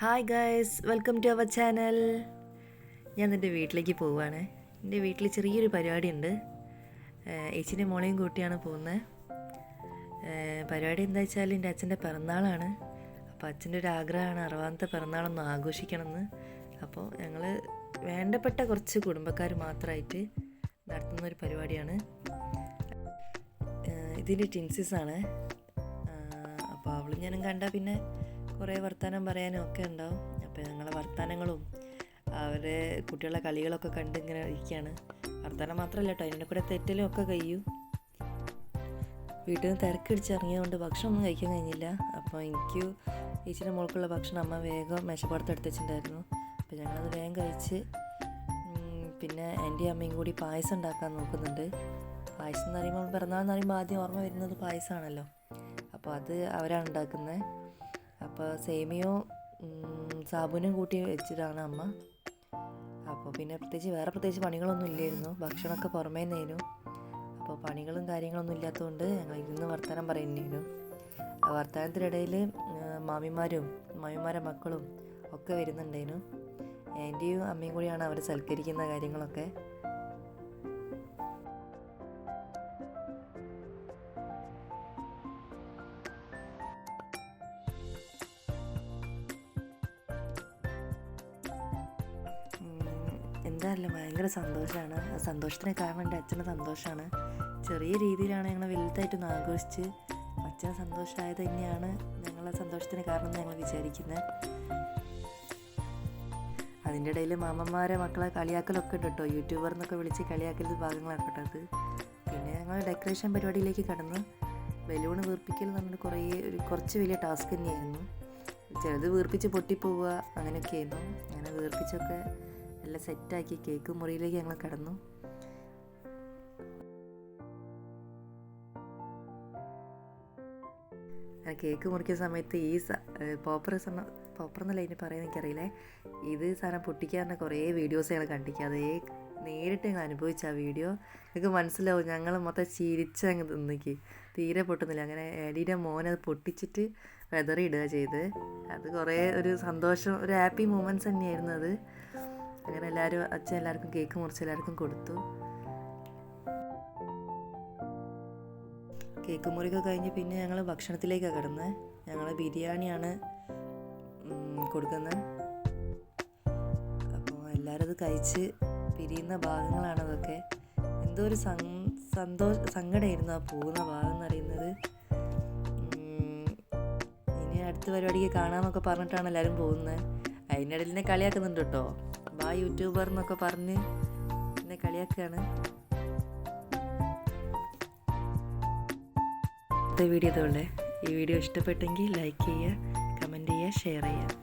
Hi guys, welcome to our channel. ഞാൻ എൻ്റെ വീട്ടിലേക്ക് പോവുകയാണ്. എൻ്റെ വീട്ടിൽ ചെറിയൊരു പരിപാടിയുണ്ട്. ഏച്ചിൻ്റെ മോളെയും കൂട്ടിയാണ് പോകുന്നത്. പരിപാടി എന്താ വെച്ചാൽ എൻ്റെ അച്ഛൻ്റെ പിറന്നാളാണ്. അപ്പോൾ അച്ഛൻ്റെ ഒരു ആഗ്രഹമാണ് 60ാമത്തെ പിറന്നാളൊന്ന് ആഘോഷിക്കണമെന്ന്. അപ്പോൾ ഞങ്ങൾ വേണ്ടപ്പെട്ട കുറച്ച് കുടുംബക്കാർ മാത്രമായിട്ട് നടത്തുന്നൊരു പരിപാടിയാണ്. ഇതിൻ്റെ ടിൻസിസാണ്. അപ്പോൾ അവളും ഞാനും കണ്ടാൽ പിന്നെ കുറേ വർത്തമാനം പറയാനും ഒക്കെ ഉണ്ടാവും. അപ്പോൾ ഞങ്ങളെ വർത്തമാനങ്ങളും അവരെ കുട്ടികളുടെ കളികളൊക്കെ കണ്ട് ഇങ്ങനെ ഇരിക്കുകയാണ്. വർത്തമാനം മാത്രമല്ല കേട്ടോ, അതിൻ്റെ കൂടെ തെറ്റലും ഒക്കെ കഴിയും. വീട്ടിൽ നിന്ന് തിരക്കടിച്ചിറങ്ങിയതുകൊണ്ട് ഭക്ഷണമൊന്നും കഴിക്കാൻ കഴിഞ്ഞില്ല. അപ്പോൾ എനിക്ക് ചേച്ചിയുടെ മോൾക്കുള്ള ഭക്ഷണം അമ്മ വേഗം മേശപ്പുറത്ത് എടുത്ത് വെച്ചിട്ടുണ്ടായിരുന്നു. അപ്പോൾ ഞങ്ങളത് വേഗം കഴിച്ച് പിന്നെ എൻ്റെയും അമ്മയും കൂടി പായസം ഉണ്ടാക്കാൻ നോക്കുന്നുണ്ട്. പായസം എന്ന് പറയുമ്പോൾ പിറന്നാൾ എന്ന് പറയുമ്പോൾ ആദ്യം ഓർമ്മ വരുന്നത് പായസമാണല്ലോ. അപ്പോൾ അത് അവരാണ് ഉണ്ടാക്കുന്നത്. അപ്പോൾ സേമിയോ സാബുനും കൂട്ടി വെച്ചിട്ടാണ് അമ്മ. അപ്പോൾ പിന്നെ പ്രത്യേകിച്ച് പണികളൊന്നും ഇല്ലായിരുന്നു. ഭക്ഷണമൊക്കെ പുറമേ നിന്നു. അപ്പോൾ പണികളും കാര്യങ്ങളൊന്നും ഇല്ലാത്തതുകൊണ്ട് ഞങ്ങൾ ഇരുന്ന് വർത്തമാനം പറയുന്നതിനും ആ വർത്തമാനത്തിനിടയിൽ മാമിമാരെ മക്കളും ഒക്കെ വരുന്നുണ്ടായിരുന്നു. ആൻറ്റിയും അമ്മയും കൂടിയാണ് അവർ സൽക്കരിക്കുന്ന കാര്യങ്ങളൊക്കെ. എന്തായാലും ഭയങ്കര സന്തോഷമാണ്. ആ സന്തോഷത്തിന് കാരണം എൻ്റെ അച്ഛൻ്റെ സന്തോഷമാണ്. ചെറിയ രീതിയിലാണ് ഞങ്ങൾ വലുതായിട്ടൊന്ന് ആഘോഷിച്ച് അച്ഛന് സന്തോഷമായത് തന്നെയാണ് ഞങ്ങളെ സന്തോഷത്തിന് കാരണം എന്ന് ഞങ്ങൾ വിചാരിക്കുന്നത്. അതിൻ്റെ ഇടയിൽ മാമന്മാരെ മക്കളെ കളിയാക്കലൊക്കെ ഉണ്ട് കേട്ടോ. യൂട്യൂബർ എന്നൊക്കെ വിളിച്ച് കളിയാക്കൽ ഭാഗങ്ങളൊക്കെ അത്. പിന്നെ ഞങ്ങൾ ഡെക്കറേഷൻ പരിപാടിയിലേക്ക് കടന്നു. ബലൂൺ വീർപ്പിക്കൽ എന്ന് പറഞ്ഞിട്ട് കുറച്ച് വലിയ ടാസ്ക് തന്നെയായിരുന്നു. ചിലത് വീർപ്പിച്ച് പൊട്ടിപ്പോവുക അങ്ങനെയൊക്കെ ആയിരുന്നു. അങ്ങനെ വീർപ്പിച്ചൊക്കെ എല്ലാം സെറ്റാക്കി കേക്ക് മുറിയിലേക്ക് ഞങ്ങൾ കടന്നു. കേക്ക് മുറിക്കുന്ന സമയത്ത് ഈ പോപ്പർ എന്നല്ല ഇതിന് പറയാൻ എനിക്കറിയില്ലേ, ഇത് സാധനം പൊട്ടിക്കാറുണ്ട്. കുറേ വീഡിയോസ് ഞങ്ങൾ കണ്ടിക്കുക. അതേ നേരിട്ട് ഞങ്ങൾ അനുഭവിച്ച ആ വീഡിയോ നിങ്ങൾക്ക് മനസ്സിലാവും. ഞങ്ങൾ മൊത്തം ചിരിച്ചങ്ങ് നിന്നിക്ക്, തീരെ പൊട്ടുന്നില്ല. അങ്ങനെ എടീൻ്റെ മോനത് പൊട്ടിച്ചിട്ട് വെതറിയിടുക ചെയ്ത്. അത് കുറേ ഒരു സന്തോഷം, ഒരു ഹാപ്പി മൂമെൻറ്റ്സ് തന്നെയായിരുന്നു അത്. അങ്ങനെ അച്ഛൻ എല്ലാവർക്കും കേക്ക് മുറിച്ച് എല്ലാവർക്കും കൊടുത്തു. കേക്ക് മുറിയൊക്കെ കഴിഞ്ഞ് പിന്നെ ഞങ്ങൾ ഭക്ഷണത്തിലേക്കാണ് കിടന്നത്. ഞങ്ങൾ ബിരിയാണിയാണ് കൊടുക്കുന്നത്. അപ്പോൾ എല്ലാവരും അത് കഴിച്ച് പിരിയുന്ന ഭാഗങ്ങളാണതൊക്കെ. എന്തോ ഒരു സങ്കടമായിരുന്നു ആ പോകുന്ന ഭാഗം എന്ന് പറയുന്നത്. ഇനി അടുത്ത പരിപാടിക്ക് കാണാമെന്നൊക്കെ പറഞ്ഞിട്ടാണ് എല്ലാവരും പോകുന്നത്. അതിനിടയിൽ എന്നെ കളിയാക്കുന്നുണ്ട് കേട്ടോ. യൂട്യൂബർ എന്നൊക്കെ പറഞ്ഞ് എന്നെ കളിയാക്കുകയാണ്. വീഡിയോ ഇതുള്ളേ. ഈ വീഡിയോ ഇഷ്ടപ്പെട്ടെങ്കിൽ ലൈക്ക് ചെയ്യുക, കമൻറ്റ് ചെയ്യുക, ഷെയർ ചെയ്യുക.